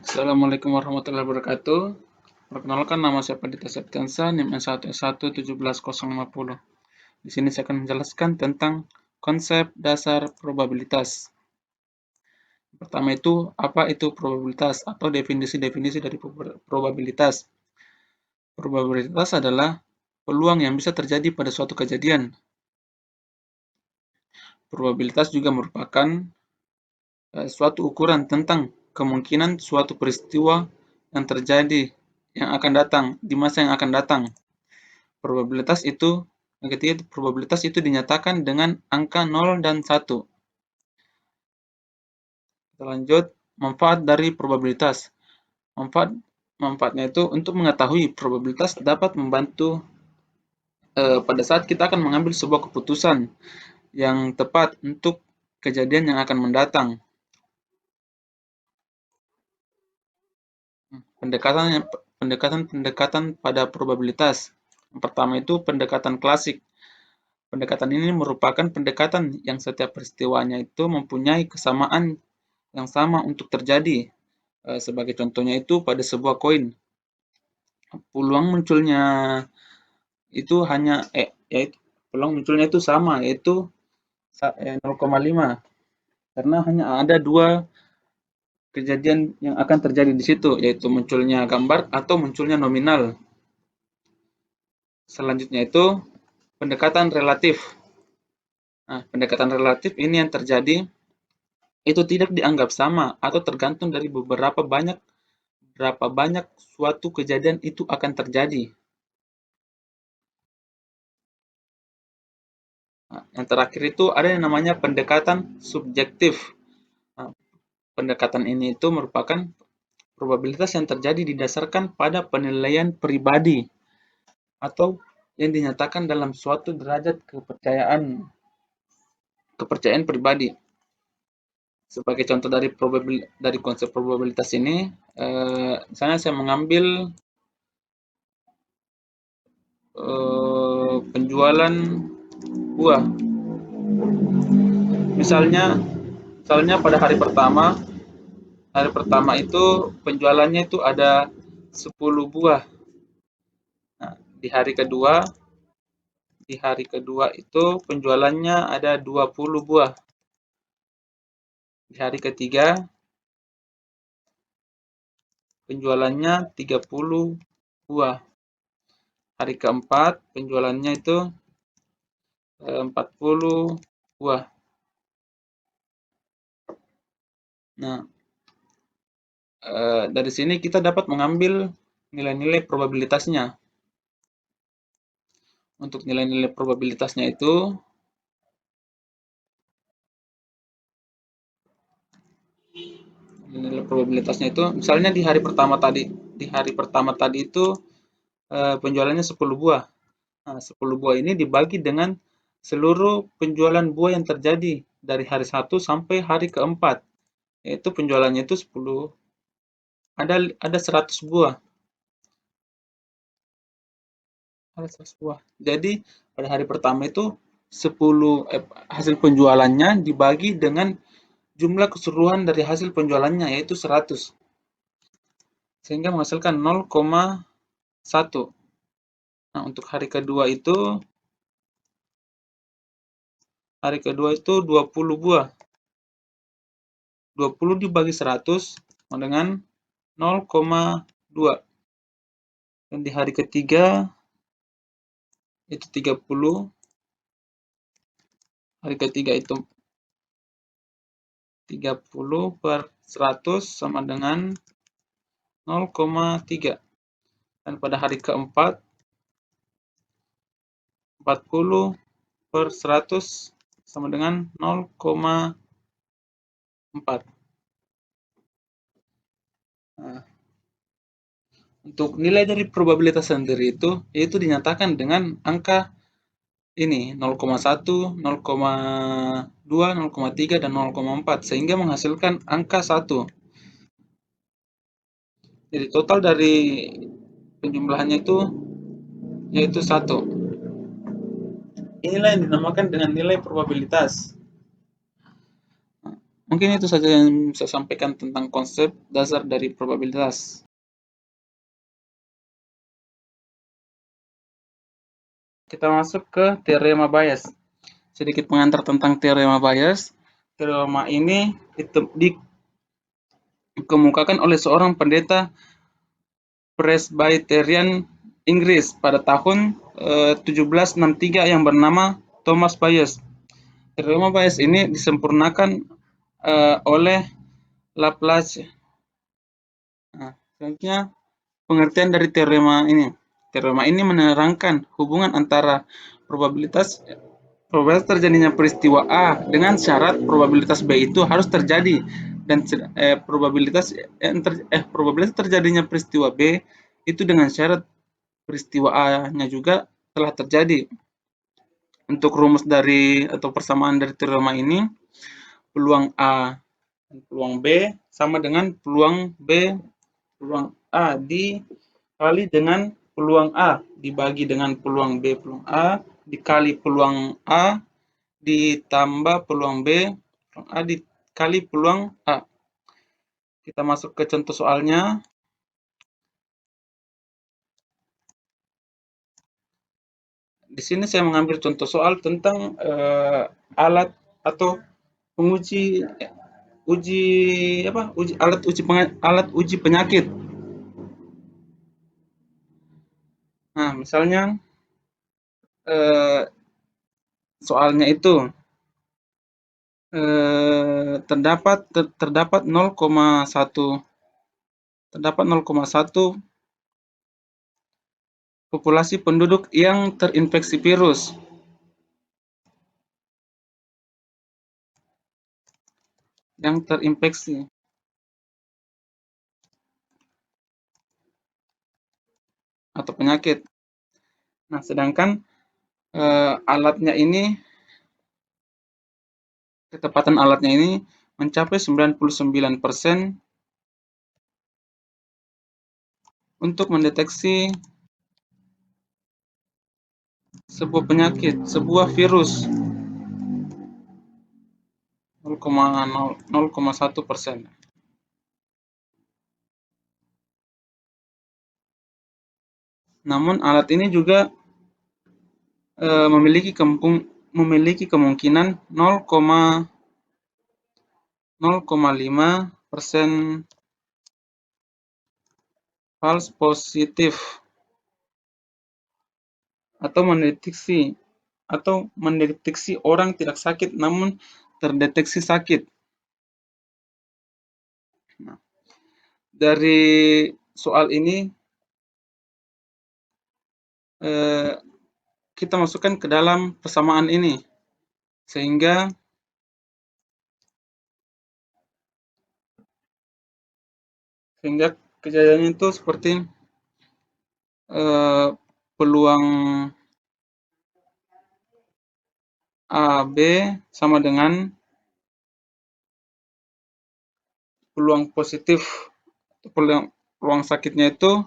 Assalamualaikum warahmatullahi wabarakatuh. Perkenalkan, nama saya Padita Septiansa, NIM S1 17050. Di sini saya akan menjelaskan tentang konsep dasar probabilitas. Pertama itu, apa itu probabilitas atau definisi-definisi dari probabilitas. Probabilitas adalah peluang yang bisa terjadi pada suatu kejadian. Probabilitas juga merupakan suatu ukuran tentang kemungkinan suatu peristiwa yang terjadi yang akan datang di masa yang akan datang. Probabilitas itu yang ketiga, probabilitas itu dinyatakan dengan angka 0 dan 1. Kita lanjut, manfaat dari probabilitas. Manfaatnya itu untuk mengetahui probabilitas dapat membantu pada saat kita akan mengambil sebuah keputusan yang tepat untuk kejadian yang akan mendatang. Pendekatan pada probabilitas. Yang pertama itu pendekatan klasik. Pendekatan ini merupakan pendekatan yang setiap peristiwanya itu mempunyai kesamaan yang sama untuk terjadi. Sebagai contohnya itu pada sebuah koin. Peluang munculnya itu peluang munculnya itu sama, yaitu 0,5. Karena hanya ada dua kejadian yang akan terjadi di situ, yaitu munculnya gambar atau munculnya nominal. Selanjutnya itu pendekatan relatif. Nah, pendekatan relatif ini yang terjadi itu tidak dianggap sama atau tergantung dari berapa banyak suatu kejadian itu akan terjadi. Nah, yang terakhir itu ada yang namanya pendekatan subjektif. Nah, pendekatan ini itu merupakan probabilitas yang terjadi didasarkan pada penilaian pribadi atau yang dinyatakan dalam suatu derajat kepercayaan pribadi. Sebagai contoh dari konsep probabilitas ini, misalnya saya mengambil penjualan buah. Misalnya pada hari pertama itu penjualannya itu ada 10 buah. Nah, di hari kedua itu penjualannya ada 20 buah. Di hari ketiga penjualannya 30 buah. Hari keempat penjualannya itu 40 buah. Nah, dari sini kita dapat mengambil nilai-nilai probabilitasnya. Untuk nilai-nilai probabilitasnya itu misalnya di hari pertama tadi itu penjualannya 10 buah. Nah, 10 buah ini dibagi dengan seluruh penjualan buah yang terjadi dari hari 1 sampai hari keempat. Yaitu penjualannya itu 10 ada 100 buah. Ada 100 buah. Jadi pada hari pertama itu hasil penjualannya dibagi dengan jumlah keseluruhan dari hasil penjualannya, yaitu 100. Sehingga menghasilkan 0,1. Nah, untuk hari kedua itu 20 buah. 20 dibagi 100 sama dengan 0,2. Dan di hari ketiga itu 30. Hari ketiga itu 30 per 100 sama dengan 0,3. Dan pada hari keempat 40 per 100 sama dengan 0,4. Nah, untuk nilai dari probabilitas sendiri itu dinyatakan dengan angka ini 0,1, 0,2, 0,3 dan 0,4 sehingga menghasilkan angka 1. Jadi total dari penjumlahannya itu yaitu 1. Inilah yang dinamakan dengan nilai probabilitas. Mungkin itu saja yang saya sampaikan tentang konsep dasar dari probabilitas. Kita masuk ke teorema Bayes. Sedikit pengantar tentang teorema Bayes. Teorema ini dikemukakan oleh seorang pendeta Presbyterian Inggris pada tahun 1763 yang bernama Thomas Bayes. Teorema Bayes ini disempurnakan oleh Laplace. Nah, selanjutnya pengertian dari teorema ini. Teorema ini menerangkan hubungan antara probabilitas terjadinya peristiwa A dengan syarat probabilitas B itu harus terjadi, dan probabilitas terjadinya peristiwa B itu dengan syarat peristiwa A-nya juga telah terjadi. Untuk rumus dari atau persamaan dari teorema ini, peluang A dan peluang B sama dengan peluang A dikali dengan peluang A dibagi dengan peluang B peluang A dikali peluang A ditambah peluang B peluang A dikali peluang A. Kita masuk ke contoh soalnya. Di sini saya mengambil contoh soal tentang alat atau penguji uji alat uji penyakit. Nah, misalnya soalnya itu terdapat 0,1 populasi penduduk yang terinfeksi virus. Yang terinfeksi atau penyakit. Nah, sedangkan alatnya ini, ketepatan alatnya ini mencapai 99% untuk mendeteksi sebuah penyakit, sebuah virus. 0,1%. Namun alat ini juga memiliki kemungkinan 0,5% false positif atau mendeteksi orang tidak sakit namun terdeteksi sakit. Nah, dari soal ini kita masukkan ke dalam persamaan ini sehingga kejadiannya itu seperti peluang AB sama dengan peluang positif, peluang sakitnya itu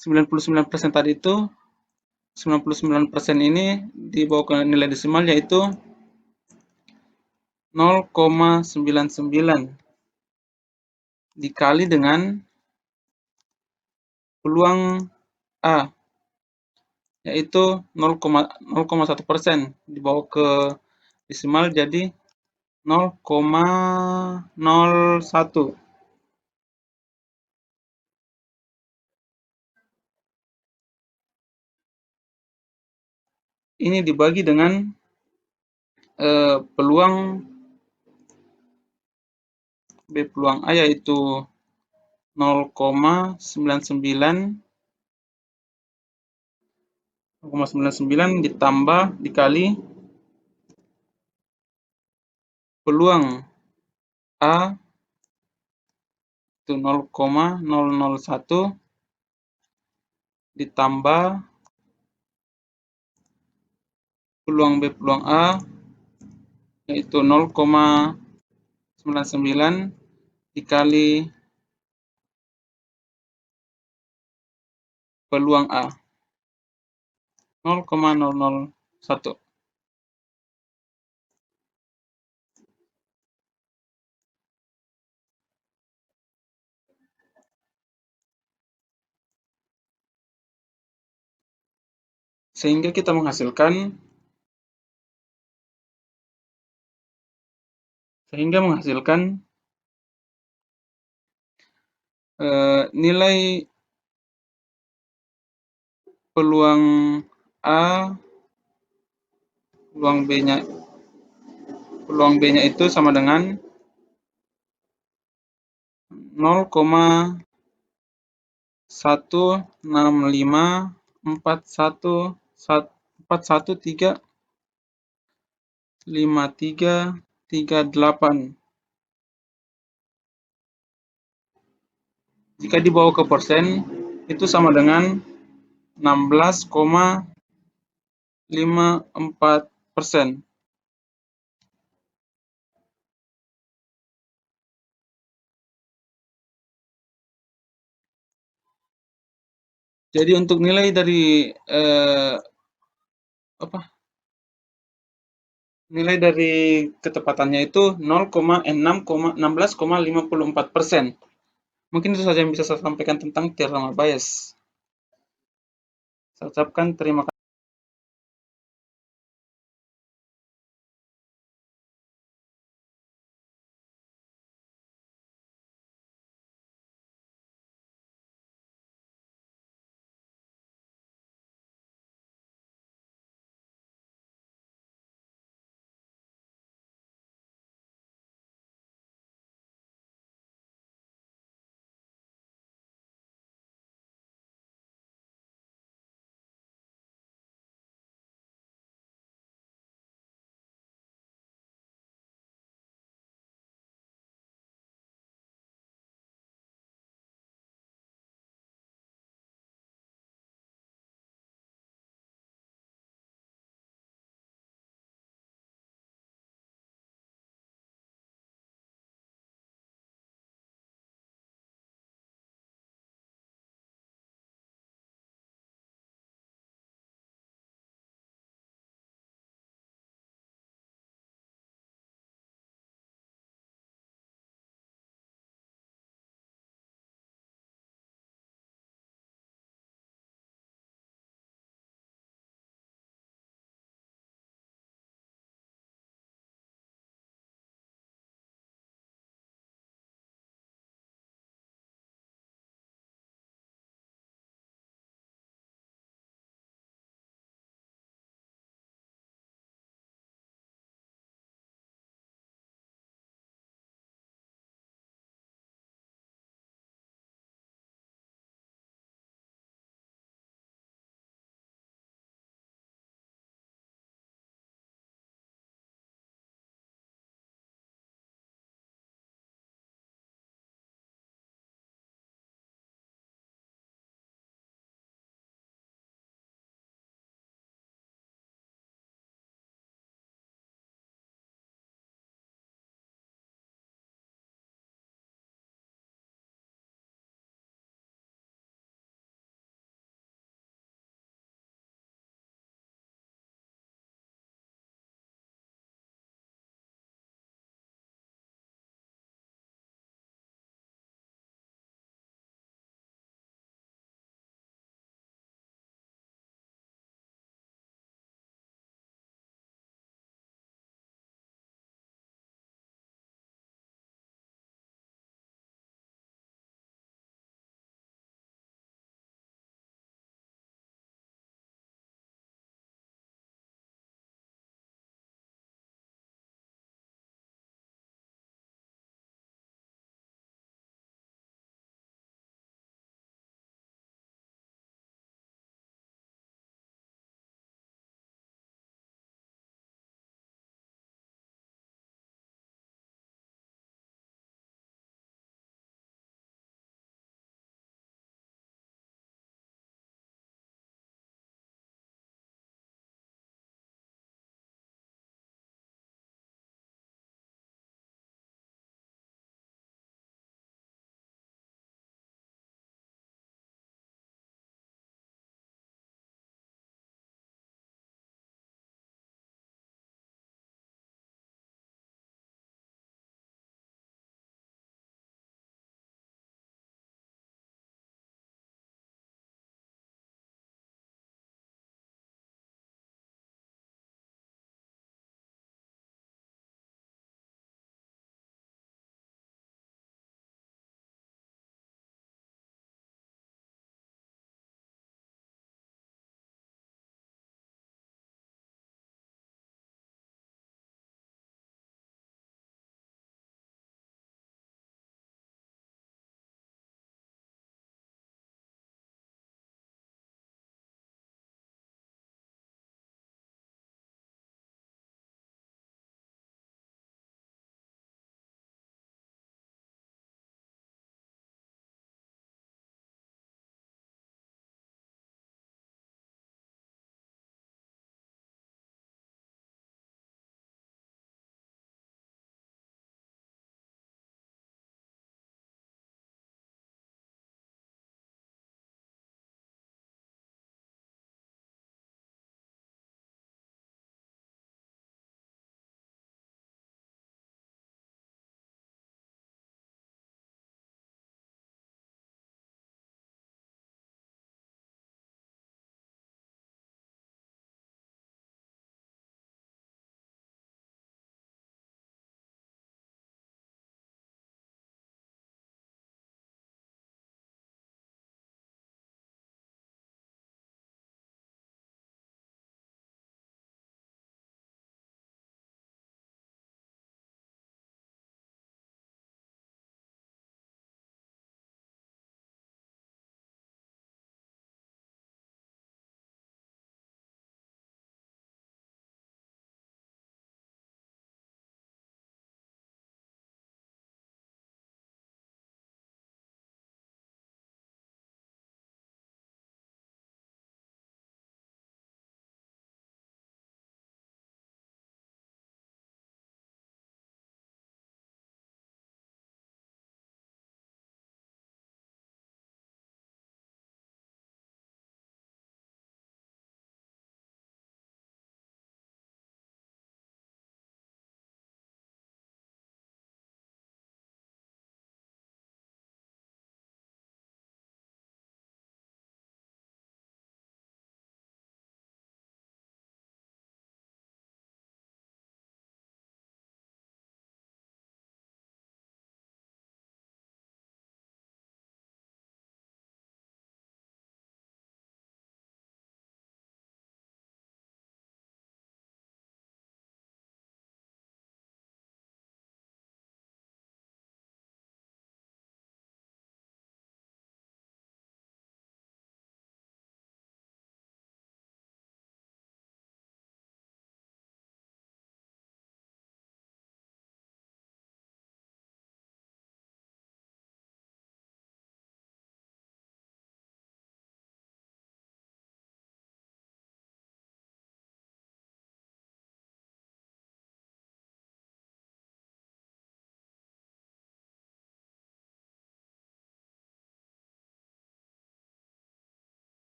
99% tadi itu, 99% ini dibawa ke nilai desimal yaitu 0,99 dikali dengan peluang A yaitu 0,1% dibawa ke desimal jadi 0,01. Ini dibagi dengan peluang B peluang A yaitu 0,99 ditambah dikali peluang A itu 0,001 ditambah peluang B peluang A yaitu 0,99 dikali peluang A 0,001. sehingga kita menghasilkan nilai peluang A, peluang B-nya itu sama dengan 0,1654151338. Jika dibawa ke persen, itu sama dengan 16,54%. Jadi untuk nilai dari nilai dari ketepatannya itu 16,54%. Mungkin itu saja yang bisa saya sampaikan tentang teorema Bayes. Saya ucapkan terima kasih.